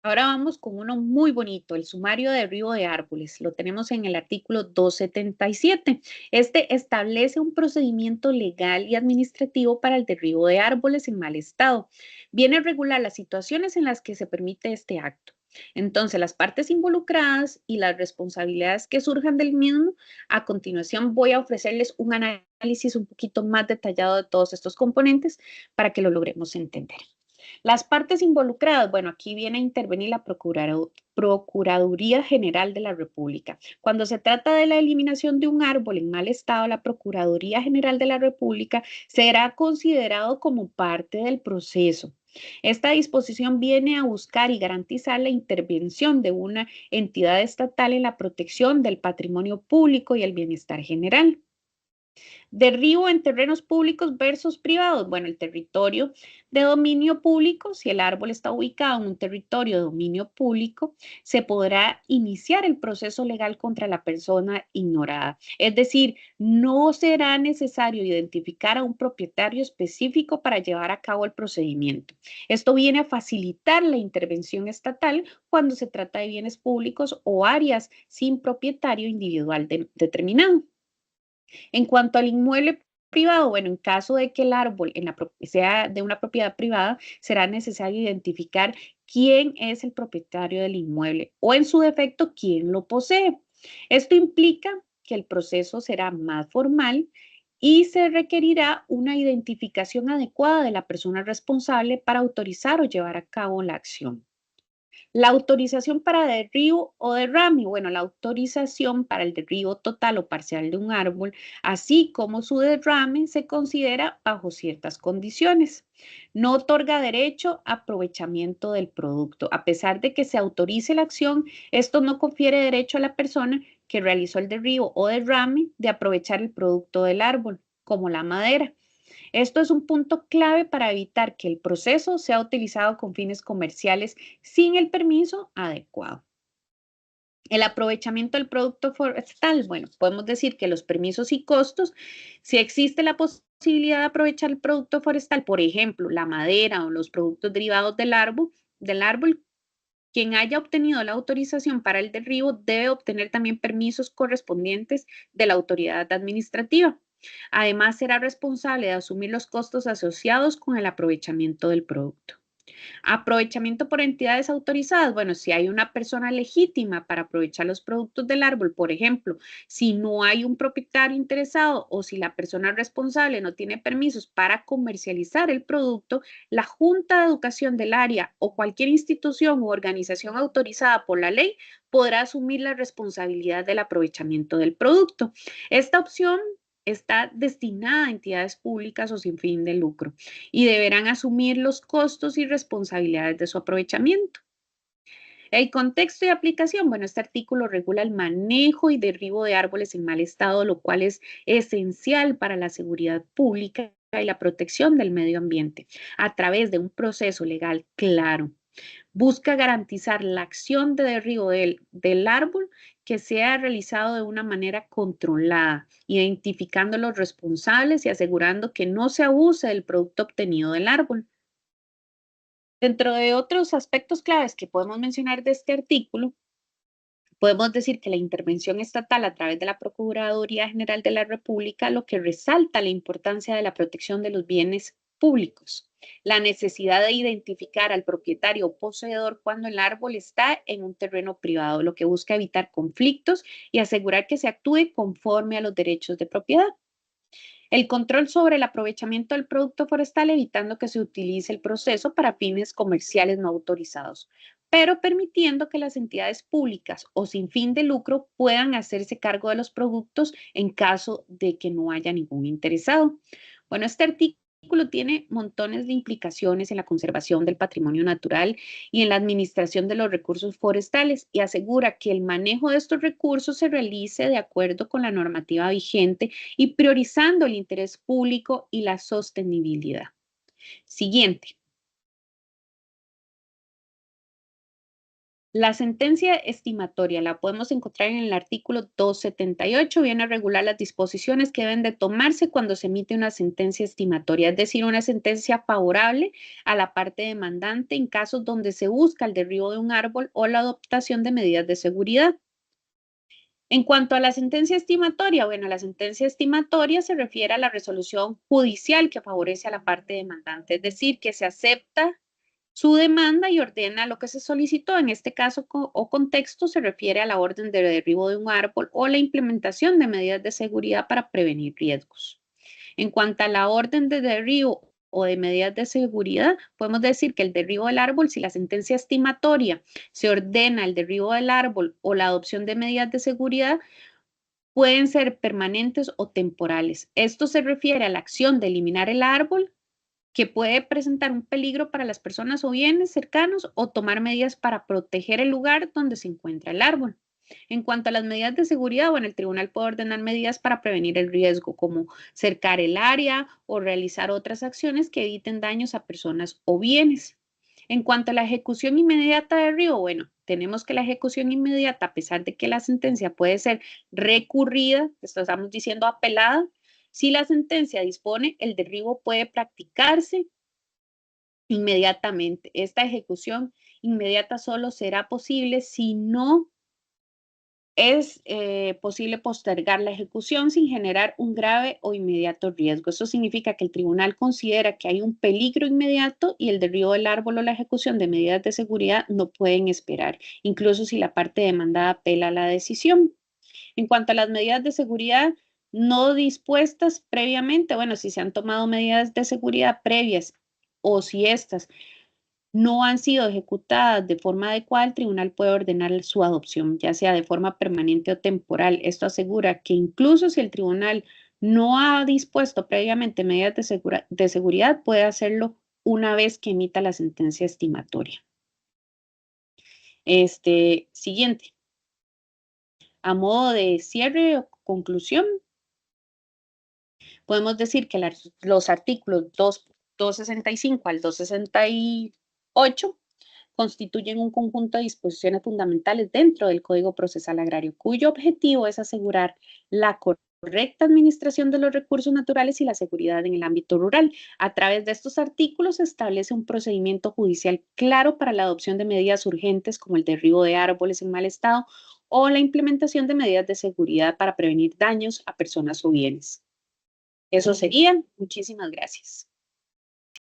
Ahora vamos con uno muy bonito, el sumario de derribo de árboles. Lo tenemos en el artículo 277. Este establece un procedimiento legal y administrativo para el derribo de árboles en mal estado. Viene a regular las situaciones en las que se permite este acto. Entonces, las partes involucradas y las responsabilidades que surjan del mismo. A continuación, voy a ofrecerles un análisis un poquito más detallado de todos estos componentes para que lo logremos entender. Las partes involucradas, bueno, aquí viene a intervenir la Procuraduría General de la República. Cuando se trata de la eliminación de un árbol en mal estado, la Procuraduría General de la República será considerado como parte del proceso. Esta disposición viene a buscar y garantizar la intervención de una entidad estatal en la protección del patrimonio público y el bienestar general. Derribo en terrenos públicos versus privados. Bueno, el territorio de dominio público, si el árbol está ubicado en un territorio de dominio público, se podrá iniciar el proceso legal contra la persona ignorada. Es decir, no será necesario identificar a un propietario específico para llevar a cabo el procedimiento. Esto viene a facilitar la intervención estatal cuando se trata de bienes públicos o áreas sin propietario individual determinado. En cuanto al inmueble privado, bueno, en caso de que el árbol sea de una propiedad privada, será necesario identificar quién es el propietario del inmueble o en su defecto, quién lo posee. Esto implica que el proceso será más formal y se requerirá una identificación adecuada de la persona responsable para autorizar o llevar a cabo la acción. La autorización para derribo o derrame, bueno, la autorización para el derribo total o parcial de un árbol, así como su derrame, se considera bajo ciertas condiciones. No otorga derecho a aprovechamiento del producto. A pesar de que se autorice la acción, esto no confiere derecho a la persona que realizó el derribo o derrame de aprovechar el producto del árbol, como la madera. Esto es un punto clave para evitar que el proceso sea utilizado con fines comerciales sin el permiso adecuado. El aprovechamiento del producto forestal, bueno, podemos decir que los permisos y costos, si existe la posibilidad de aprovechar el producto forestal, por ejemplo, la madera o los productos derivados del árbol, quien haya obtenido la autorización para el derribo debe obtener también permisos correspondientes de la autoridad administrativa. Además, será responsable de asumir los costos asociados con el aprovechamiento del producto. Aprovechamiento por entidades autorizadas. Bueno, si hay una persona legítima para aprovechar los productos del árbol, por ejemplo, si no hay un propietario interesado o si la persona responsable no tiene permisos para comercializar el producto, la Junta de Educación del área o cualquier institución u organización autorizada por la ley podrá asumir la responsabilidad del aprovechamiento del producto. Esta opción está destinada a entidades públicas o sin fin de lucro y deberán asumir los costos y responsabilidades de su aprovechamiento. El contexto y aplicación, bueno, este artículo regula el manejo y derribo de árboles en mal estado, lo cual es esencial para la seguridad pública y la protección del medio ambiente a través de un proceso legal claro. Busca garantizar la acción de derribo del árbol que sea realizado de una manera controlada, identificando los responsables y asegurando que no se abuse del producto obtenido del árbol. Dentro de otros aspectos claves que podemos mencionar de este artículo, podemos decir que la intervención estatal a través de la Procuraduría General de la República lo que resalta la importancia de la protección de los bienes públicos, la necesidad de identificar al propietario o poseedor cuando el árbol está en un terreno privado, lo que busca evitar conflictos y asegurar que se actúe conforme a los derechos de propiedad. El control sobre el aprovechamiento del producto forestal, evitando que se utilice el proceso para fines comerciales no autorizados, pero permitiendo que las entidades públicas o sin fin de lucro puedan hacerse cargo de los productos en caso de que no haya ningún interesado. Bueno, este artículo tiene montones de implicaciones en la conservación del patrimonio natural y en la administración de los recursos forestales y asegura que el manejo de estos recursos se realice de acuerdo con la normativa vigente y priorizando el interés público y la sostenibilidad. Siguiente. La sentencia estimatoria la podemos encontrar en el artículo 278, viene a regular las disposiciones que deben de tomarse cuando se emite una sentencia estimatoria, es decir, una sentencia favorable a la parte demandante en casos donde se busca el derribo de un árbol o la adoptación de medidas de seguridad. En cuanto a la sentencia estimatoria, bueno, la sentencia estimatoria se refiere a la resolución judicial que favorece a la parte demandante, es decir, que se acepta su demanda y ordena lo que se solicitó. En este caso o contexto se refiere a la orden de derribo de un árbol o la implementación de medidas de seguridad para prevenir riesgos. En cuanto a la orden de derribo o de medidas de seguridad, podemos decir que el derribo del árbol, si la sentencia estimatoria se ordena el derribo del árbol o la adopción de medidas de seguridad, pueden ser permanentes o temporales. Esto se refiere a la acción de eliminar el árbol que puede presentar un peligro para las personas o bienes cercanos o tomar medidas para proteger el lugar donde se encuentra el árbol. En cuanto a las medidas de seguridad, bueno, el tribunal puede ordenar medidas para prevenir el riesgo, como cercar el área o realizar otras acciones que eviten daños a personas o bienes. En cuanto a la ejecución inmediata de derribo, bueno, tenemos que la ejecución inmediata, a pesar de que la sentencia puede ser recurrida, esto estamos diciendo apelada, si la sentencia dispone, el derribo puede practicarse inmediatamente. Esta ejecución inmediata solo será posible si no es posible postergar la ejecución sin generar un grave o inmediato riesgo. Eso significa que el tribunal considera que hay un peligro inmediato y el derribo del árbol o la ejecución de medidas de seguridad no pueden esperar, incluso si la parte demandada apela la decisión. En cuanto a las medidas de seguridad no dispuestas previamente, bueno, si se han tomado medidas de seguridad previas o si estas no han sido ejecutadas de forma adecuada, el tribunal puede ordenar su adopción, ya sea de forma permanente o temporal. Esto asegura que incluso si el tribunal no ha dispuesto previamente medidas de seguridad, puede hacerlo una vez que emita la sentencia estimatoria. Siguiente. A modo de cierre o conclusión, podemos decir que los artículos 265 al 268 constituyen un conjunto de disposiciones fundamentales dentro del Código Procesal Agrario, cuyo objetivo es asegurar la correcta administración de los recursos naturales y la seguridad en el ámbito rural. A través de estos artículos se establece un procedimiento judicial claro para la adopción de medidas urgentes como el derribo de árboles en mal estado o la implementación de medidas de seguridad para prevenir daños a personas o bienes. Eso sería. Muchísimas gracias.